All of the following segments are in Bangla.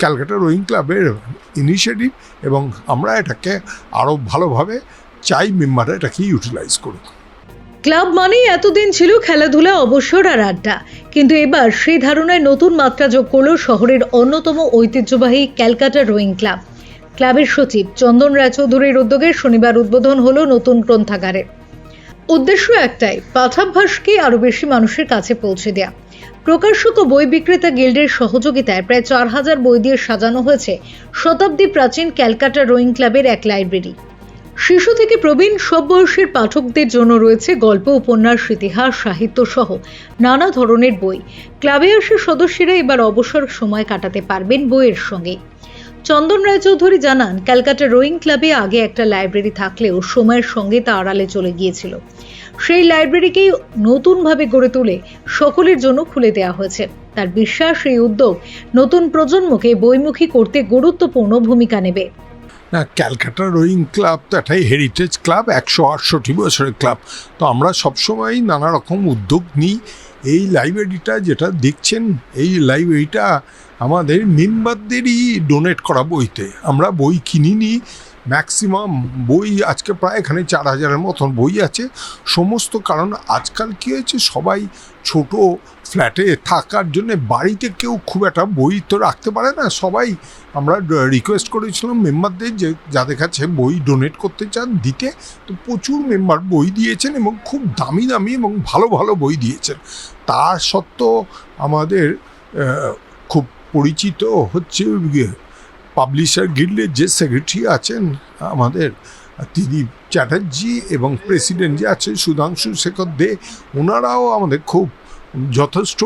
ক্যালকাটা রোয়িং ক্লাবের ইনিশিয়েটিভ, এবং আমরা এটাকে আরও ভালোভাবে চাই মেম্বাররা এটাকে ইউটিলাইজ করুক। ক্লাব মানেই এতদিন ছিল খেলাধুলা, অবসর আর আড্ডা, কিন্তু এবার সেই ধারণায় নতুন মাত্রা যোগ করল শহরের অন্যতম ঐতিহ্যবাহী ক্যালকাটা রোয়িং ক্লাব। ক্লাবের সচিব চন্দন রায়চৌধুরীর উদ্যোগে শনিবার উদ্বোধন হলো নতুন গ্রন্থাগারের। উদ্দেশ্য একটাই, পাঠাভ্যাসকে আরও বেশি মানুষের কাছে পৌঁছে দেওয়া। প্রকাশক ও বই বিক্রেতা গিল্ডের সহযোগিতায় প্রায় 4000 বই দিয়ে সাজানো হয়েছে শতাব্দী প্রাচীন ক্যালকাটা রোয়িং ক্লাবের এক লাইব্রেরি। শিশু থেকে প্রবীণ সব বয়সের পাঠকদের জন্য রয়েছে গল্প, উপন্যাস, ইতিহাস, সাহিত্য সহ নানা ধরনের বই। ক্লাবে আসা সদস্যরা এবার অবসর সময় কাটাতে পারবেন বইয়ের সঙ্গে। চন্দন রায়চৌধুরী জানান, ক্যালকাটা রোয়িং ক্লাবে আগে একটা লাইব্রেরি থাকলেও সময়ের সঙ্গে তা আড়ালে চলে গিয়েছিল। সেই লাইব্রেরিকেই নতুনভাবে গড়ে তুলে সকলের জন্য খুলে দেওয়া হয়েছে। তার বিশ্বাস, এই উদ্যোগ নতুন প্রজন্মকে বইমুখী করতে গুরুত্বপূর্ণ ভূমিকা নেবে। না, ক্যালকাটা রোয়িং ক্লাব তো একটাই হেরিটেজ ক্লাব, 168 বছরের ক্লাব। তো আমরা সবসময়ই নানা রকম উদ্যোগ নিই। এই লাইব্রেরিটা যেটা দেখছেন, এই লাইব্রেরিটা আমাদের মেম্বারদেরই ডোনেট করা বইতে। আমরা বই কিনিনি, ম্যাক্সিমাম বই আজকে প্রায় এখানে 4000-এর মতন বই আছে। সমস্ত কারণ আজকাল কী হয়েছে, সবাই ছোট ফ্ল্যাটে থাকার জন্য বাড়িতে কেউ খুব একটা বই তো রাখতে পারে না। সবাই আমরা রিকোয়েস্ট করেছিলাম মেম্বারদের যে যাদের কাছে বই ডোনেট করতে চান দিতে। তো প্রচুর মেম্বার বই দিয়েছেন এবং খুব দামি দামি এবং ভালো ভালো বই দিয়েছেন। তার সত্ত্বেও আমাদের খুব পরিচিত হচ্ছে পাবলিশার গিল্ডের যে সেক্রেটারি আছেন আমাদের ত্রিদীপ চ্যাটার্জি, এবং প্রেসিডেন্ট যে আছে সুধাংশু শেখর দে, ওনারাও আমাদের খুব যথেষ্ট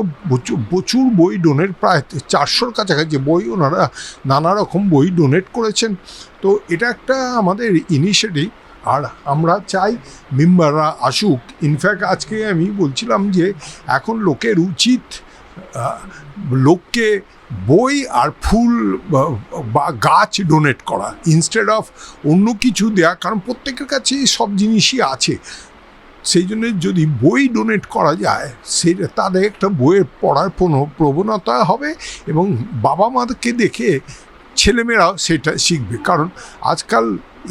প্রচুর বই ডোনেট, প্রায় 400-র কাছাকাছি বই ওনারা নানা রকম বই ডোনেট করেছেন। তো এটা একটা আমাদের ইনিশিয়েটিভ, আর আমরা চাই মেম্বাররা আসুক। ইনফ্যাক্ট আজকে আমি বলছিলাম যে এখন লোকের উচিত লোককে বই আর ফুল বা গাছ ডোনেট করা ইনস্টেড অফ অন্য কিছু দেয়া, কারণ প্রত্যেকের কাছেই সব জিনিসই আছে। সেই জন্য যদি বই ডোনেট করা যায়, সেটা তাদের একটা বইয়ের পড়ার প্রবণতা হবে, এবং বাবা মাকে দেখে ছেলেমেয়েরাও সেটা শিখবে। কারণ আজকাল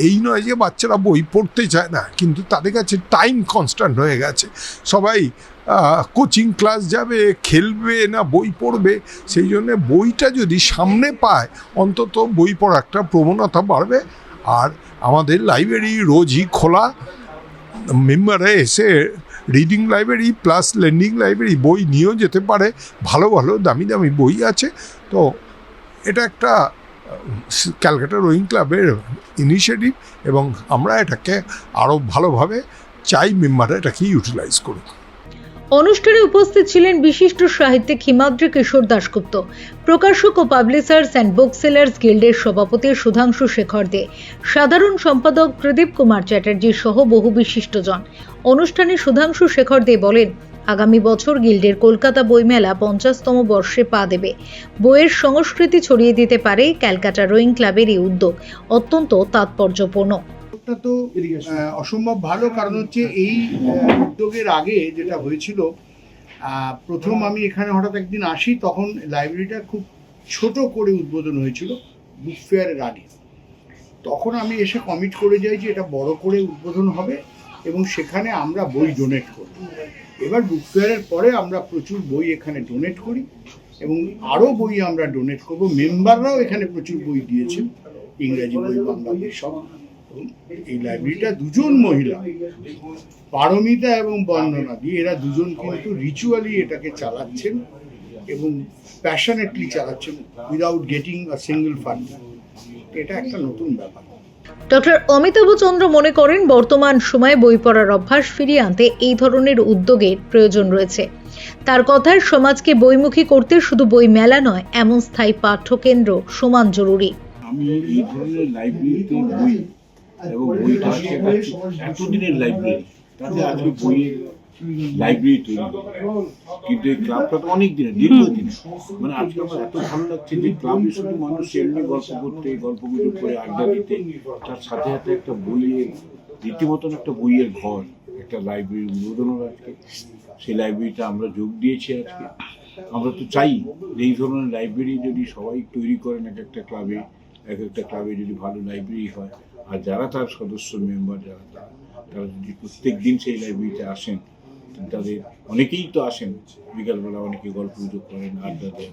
এই নয় যে বাচ্চারা বই পড়তে চায় না, কিন্তু তাদের কাছে টাইম কনস্ট্যান্ট হয়ে গেছে। সবাই কোচিং ক্লাস যাবে, খেলবে না বই পড়বে। সেই জন্যে বইটা যদি সামনে পায়, অন্তত বই পড়ার একটা প্রবণতা বাড়বে। আর আমাদের লাইব্রেরি রোজই খোলা, মেম্বাররা এসে reading library plus lending library বই নিয়েও যেতে পারে। ভালো ভালো দামি দামি বই আছে। তো এটা একটা ক্যালকাটা রোয়িং ক্লাবের ইনিশিয়েটিভ, এবং আমরা এটাকে আরও ভালোভাবে চাই মেম্বাররা এটাকে ইউটিলাইজ করুক। অনুষ্ঠানে উপস্থিত ছিলেন বিশিষ্ট সাহিত্যিক হিমাদ্রি কিশোর দাশগুপ্ত, প্রকাশক ও পাবলিশার্স অ্যান্ড বুক সেলার্স গিল্ডের সভাপতি সুধাংশু শেখর দে, সাধারণ সম্পাদক প্রদীপ কুমার চ্যাটার্জি সহ বহু বিশিষ্টজন। অনুষ্ঠানে সুধাংশু শেখর দে বলেন, আগামী বছর গিল্ডের কলকাতা বইমেলা 50তম বর্ষে পা দেবে। বইয়ের সংস্কৃতি ছড়িয়ে দিতে পারে ক্যালকাটা রোয়িং ক্লাবের এই উদ্যোগ অত্যন্ত তাৎপর্যপূর্ণ। তো অসম্ভব ভালো, কারণ হচ্ছে এই উদ্যোগের আগে যেটা হয়েছিল, প্রথম আমি এখানে হঠাৎ একদিন আসি, তখন লাইব্রেরিটা খুব ছোট করে উদ্বোধন হয়েছিল বুক ফেয়ারের আগে। তখন আমি এসে কমিট করে যাই যে এটা বড় করে উদ্বোধন হবে এবং সেখানে আমরা বই ডোনেট করব। এবার বুক ফেয়ারের পরে আমরা প্রচুর বই এখানে ডোনেট করি এবং আরও বই আমরা ডোনেট করব। মেম্বাররাও এখানে প্রচুর বই দিয়েছেন, ইংরেজি বই, বাংলা বই সব। এই লাইব্রেরিটা দুজন মহিলা, পারমিতা এবং বন্দনা দিয়ে, এরা দুজন কিন্তু রিচুয়ালি এটাকে চালাচ্ছেন এবং প্যাশনেটলি চালাচ্ছেন উইদাউট গেটিং আ সিঙ্গল ফান্ড। এটা একটা নতুন ব্যাপার। ডক্টর অমিতাভ চন্দ্র মনে করেন, বর্তমান সময়ে বই পড়ার অভ্যাস ফিরিয়ে আনতে এই ধরনের উদ্যোগের প্রয়োজন রয়েছে। তার কথায়, সমাজকে বইমুখী করতে শুধু বই মেলা নয়, এমন স্থায়ী পাঠ্যকেন্দ্র সমান জরুরি। আমি এই ধরনের লাইব্রেরিতে বই এবং বইটা এতদিনের লাইব্রেরি, তাতে আজকে বইয়ের লাইব্রেরি তৈরি, কিন্তু এই ক্লাবটা তো অনেক দিনের, দীর্ঘদিনের। মানে আজকে আমার এত ভালো লাগছে যে ক্লাবে শুধু মানুষ এমনি গল্প করতে, গল্প গুজব করে আড্ডা দিতে, তার সাথে সাথে একটা বইয়ের রীতিমতন একটা বইয়ের ঘর, একটা লাইব্রেরি উদ্বোধন হবে আজকে। সেই লাইব্রেরিটা আমরা যোগ দিয়েছি আজকে। আমরা তো চাই যে এই ধরনের লাইব্রেরি যদি সবাই তৈরি করেন এক একটা ক্লাবে যদি ভালো লাইব্রেরি হয়, আর যারা তার সদস্য মেম্বার যারা তারা যদি প্রত্যেক দিন সেই লাইব্রেরিতে আসেন, তাদের অনেকেই তো আসেন বিকালবেলা, অনেকে গল্প গুজব করেন, আড্ডা দেন,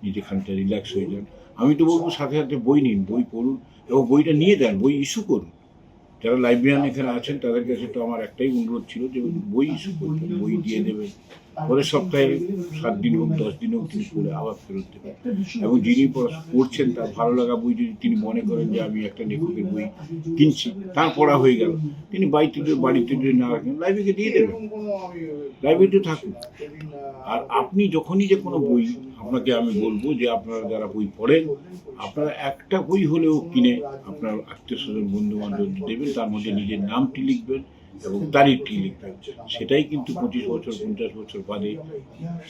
নিজে খানিকটা রিল্যাক্স হয়ে যান। আমি তো বলবো সাথে সাথে বই নিন, বই পড়ুন এবং বইটা নিয়ে দেন, বই ইস্যু করুন। যারা লাইব্রেরিয়ান এখানে আছেন তাদের কাছে তো আমার একটাই অনুরোধ ছিল যে বই ইস্যু করবেন, বই দিয়ে দেবেন, পরের সপ্তাহে 7 দিন হোক 10 দিন হোক তিনি পড়ে আবার ফেরত দেবেন। এবং যিনি পড়ছেন তার ভালো লাগা বই যদি তিনি মনে করেন যে আমি একটা লেখকের বই কিনছি, তার পড়া হয়ে গেল, তিনি বাড়িতে না রাখেন, লাইব্রেরিকে দিয়ে দেবেন, লাইব্রেরিতে থাকুন। আর আপনি যখনই যে কোনো বই, আপনাকে আমি বলবো যে আপনারা যারা বই পড়েন, আপনারা একটা বই হলেও কিনে আপনার আত্মীয় স্বজন বন্ধু বান্ধব দেবেন, তার মধ্যে নিজের নামটি লিখবেন এবং তারিখটি লিখবেন। সেটাই কিন্তু 25 বছর 50 বছর বাদে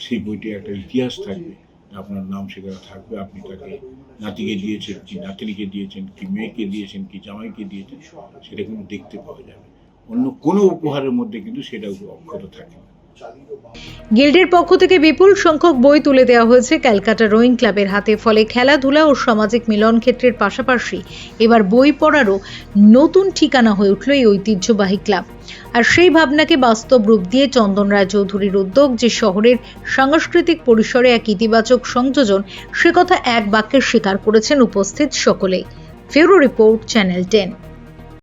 সেই বইটি একটা ইতিহাস থাকবে, আপনার নাম সেখানে থাকবে। আপনি তাকে নাতিকে দিয়েছেন কি নাতনিকে দিয়েছেন কি মেয়েকে দিয়েছেন কি জামাইকে দিয়েছেন, সেটা কিন্তু দেখতে পাওয়া যাবে। অন্য কোনো উপহারের মধ্যে কিন্তু সেটা অক্ষত থাকে না। গিল্ডের পক্ষ থেকে বিপুল সংখ্যক বই তুলে দেওয়া হয়েছে ক্যালকাটা রোয়িং ক্লাবের হাতে। ফলে খেলাধুলা ও সামাজিক মিলন ক্ষেত্রের পাশাপাশি এবার বই পড়ারও নতুন ঠিকানা হয়ে উঠল এই ঐতিহ্যবাহী ক্লাব। আর সেই ভাবনাকে বাস্তব রূপ দিয়ে চন্দন রায় চৌধুরীর উদ্যোগ যে শহরের সাংস্কৃতিক পরিসরে এক ইতিবাচক সংযোজন, সে কথা এক বাক্যে স্বীকার করেছেন উপস্থিত সকলেই। ফেরো রিপোর্ট, চ্যানেল 10।